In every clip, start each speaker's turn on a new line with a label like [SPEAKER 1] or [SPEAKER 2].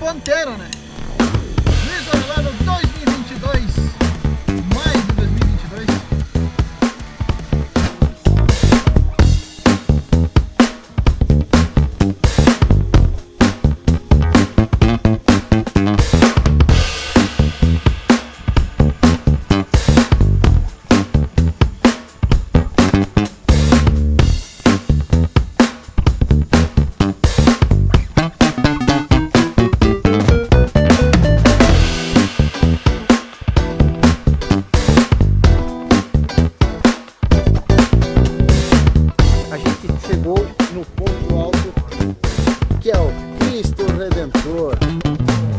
[SPEAKER 1] ponteiro, né? Visualizado 2022, mais de 2022.
[SPEAKER 2] No ponto alto, que é o Cristo Redentor.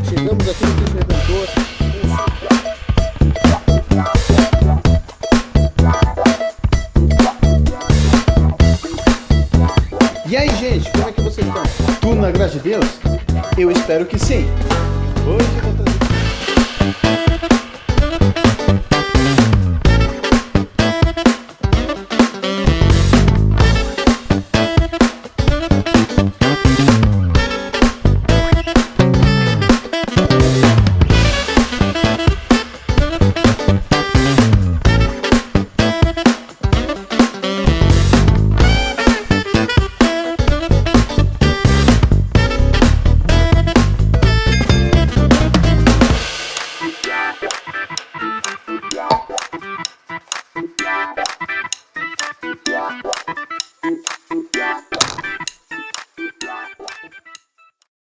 [SPEAKER 2] Chegamos aqui no Cristo Redentor.
[SPEAKER 3] E aí, gente, como é que vocês estão? Tudo na graça de Deus? Eu espero que sim. Hoje eu vou trazer...